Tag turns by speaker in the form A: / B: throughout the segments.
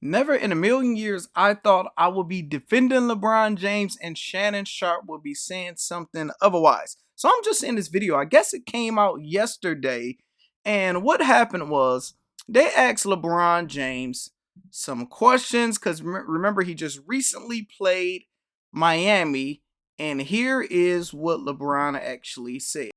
A: Never in a million years I thought I would be defending LeBron James and Shannon Sharpe would be saying something otherwise. So I'm just in this video. I guess it came out yesterday. And what happened was they asked LeBron James some questions because remember, he just recently played Miami. And here is what LeBron actually said.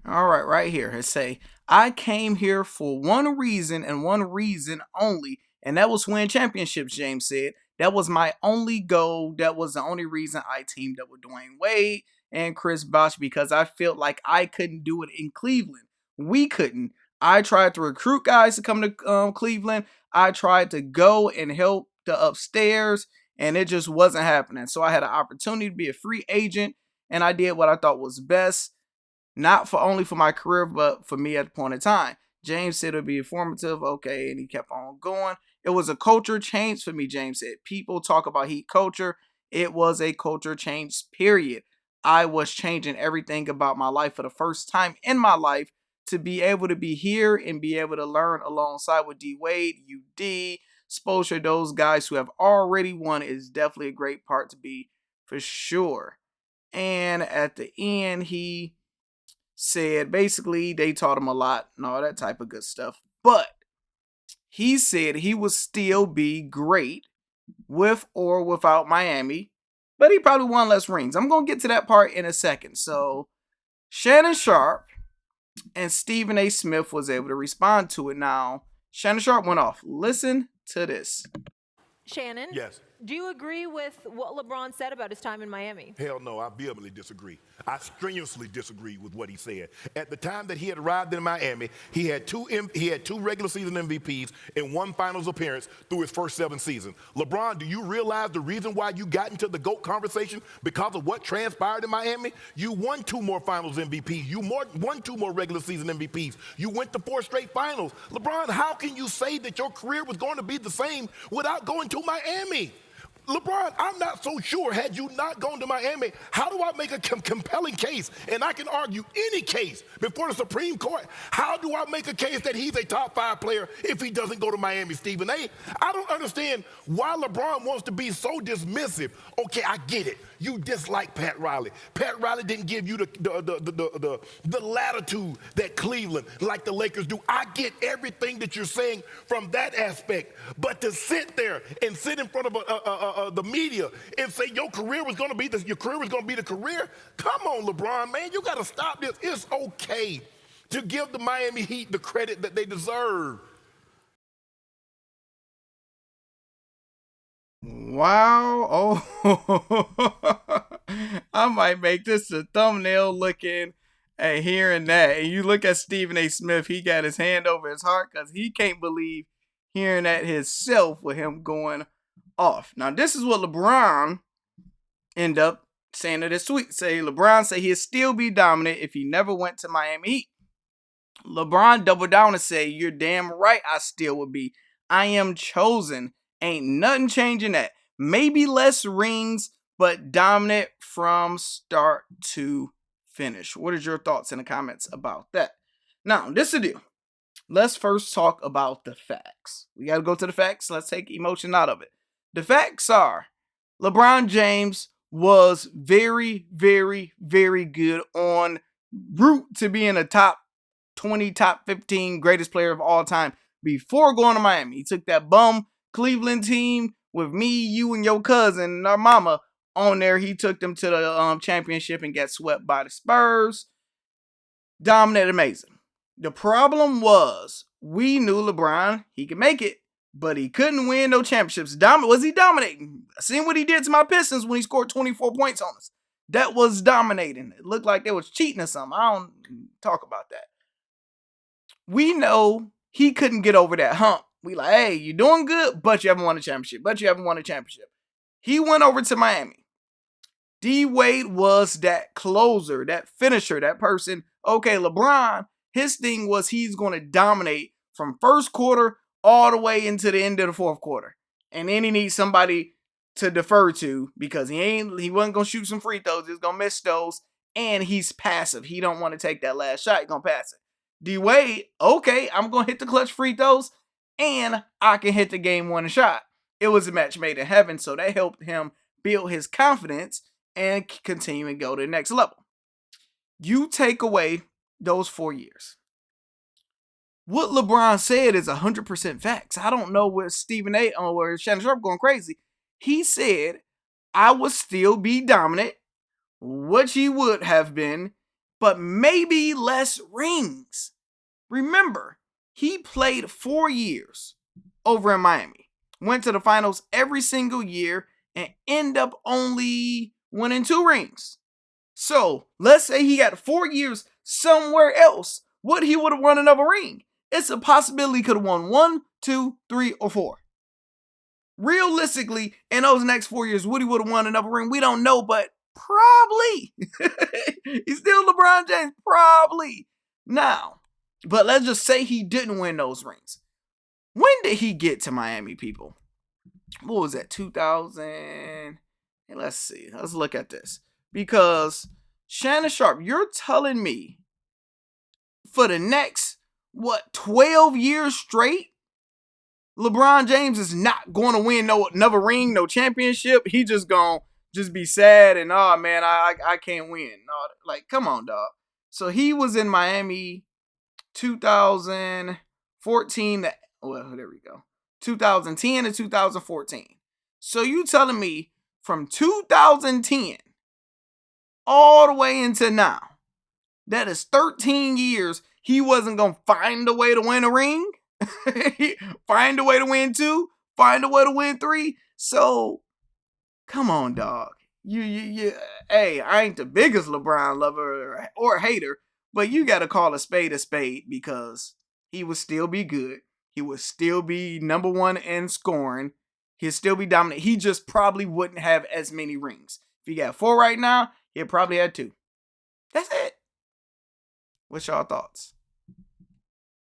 A: All right, right here. It say, I came here for one reason and one reason only, and that was win championships, James said. That was my only goal. That was the only reason I teamed up with Dwayne Wade and Chris Bosh because I felt like I couldn't do it in Cleveland. We couldn't. I tried to recruit guys to come to Cleveland. I tried to go and help the upstairs, and it just wasn't happening. So I had an opportunity to be a free agent, and I did what I thought was best. Not for only for my career, but for me at the point in time. James said it would be informative. Okay, and he kept on going. It was a culture change for me, James said. People talk about Heat culture. It was a culture change, period. I was changing everything about my life for the first time in my life to be able to be here and be able to learn alongside with D Wade, UD, Spoelstra, those guys who have already won is definitely a great part to be for sure. And at the end, he said basically they taught him a lot and all that type of good stuff. But he said he would still be great with or without Miami, but he probably won less rings. I'm going to get to that part in a second. So Shannon Sharpe and Stephen A. Smith was able to respond to it. Now, Shannon Sharpe went off. Listen to this.
B: Shannon?
C: Yes.
B: Do you agree with what LeBron said about his time in Miami?
C: Hell no, I vehemently disagree. I strenuously disagree with what he said. At the time that he had arrived in Miami, he had two regular season MVPs and one finals appearance through his first 7 seasons. LeBron, do you realize the reason why you got into the GOAT conversation? Because of what transpired in Miami? You won 2 more finals MVPs. You won 2 more regular season MVPs. You went to 4 straight finals. LeBron, how can you say that your career was going to be the same without going to Miami? LeBron, I'm not so sure. Had you not gone to Miami, how do I make a compelling case? And I can argue any case before the Supreme Court. How do I make a case that he's a top 5 player if he doesn't go to Miami, Stephen A? I don't understand why LeBron wants to be so dismissive. Okay, I get it. You dislike Pat Riley. Pat Riley didn't give you the latitude that Cleveland, like the Lakers, do. I get everything that you're saying from that aspect. But to sit there and sit in front of the media and say your career was going to be the career. Come on, LeBron, man, you got to stop this. It's okay to give the Miami Heat the credit that they deserve.
A: Wow. Oh, I might make this a thumbnail looking at hearing that. And you look at Stephen A. Smith, he got his hand over his heart because he can't believe hearing that himself with him going off. Now, this is what LeBron end up saying to this tweet. LeBron say he'll still be dominant if he never went to Miami Heat. LeBron doubled down and say, you're damn right I still would be. I am chosen. Ain't nothing changing that. Maybe less rings, but dominant from start to finish. What is your thoughts in the comments about that? Now, this is the deal. Let's first talk about the facts. We got to go to the facts. Let's take emotion out of it. The facts are LeBron James was very, very, very good on route to being a top 20, top 15 greatest player of all time before going to Miami. He took that bum Cleveland team with me, you, and your cousin and our mama on there. He took them to the championship and got swept by the Spurs. Dominated, amazing. The problem was we knew LeBron, he could make it, but he couldn't win no championships. Was he dominating? I seen what he did to my Pistons when he scored 24 points on us. That was dominating. It looked like they was cheating or something. I don't talk about that. We know he couldn't get over that hump. We like, hey, you're doing good, but you haven't won a championship. He went over to Miami. D Wade was that closer, that finisher, that person. Okay, LeBron, his thing was he's going to dominate from first quarter all the way into the end of the fourth quarter. And then he needs somebody to defer to because he wasn't going to shoot some free throws. He's going to miss those. And he's passive. He don't want to take that last shot. He's going to pass it. D Wade, okay, I'm going to hit the clutch free throws and I can hit the game winning shot. It was a match made in heaven, so that helped him build his confidence and continue and go to the next level. You take away those 4 years. What LeBron said is 100% facts. I don't know where Stephen A. or Shannon Sharpe going crazy. He said, I would still be dominant, which he would have been, but maybe less rings. Remember, he played 4 years over in Miami, went to the finals every single year, and ended up only winning 2 rings. So let's say he got 4 years somewhere else. Would he would have won another ring? It's a possibility he could have won 1, 2, 3, or 4. Realistically, in those next 4 years, would he would have won another ring? We don't know, but probably. He's still LeBron James, probably. Now, but let's just say he didn't win those rings. When did he get to Miami, people? What was that, 2000? Hey, let's see. Let's look at this. Because Shannon Sharpe, you're telling me for the next, 12 years straight, LeBron James is not going to win no another ring, no championship. He just going to just be sad and, oh, man, I can't win. No, like, come on, dog. So he was in Miami 2014. Well, there we go. 2010 to 2014. So you telling me from 2010 all the way into now, that is 13 years, he wasn't going to find a way to win a ring? Find a way to win 2? Find a way to win 3? So, come on, dog. Hey, I ain't the biggest LeBron lover or hater, but you got to call a spade because he would still be good. He would still be number 1 in scoring. He'd still be dominant. He just probably wouldn't have as many rings. If he got 4 right now, he'd probably have 2. That's it. What's y'all thoughts?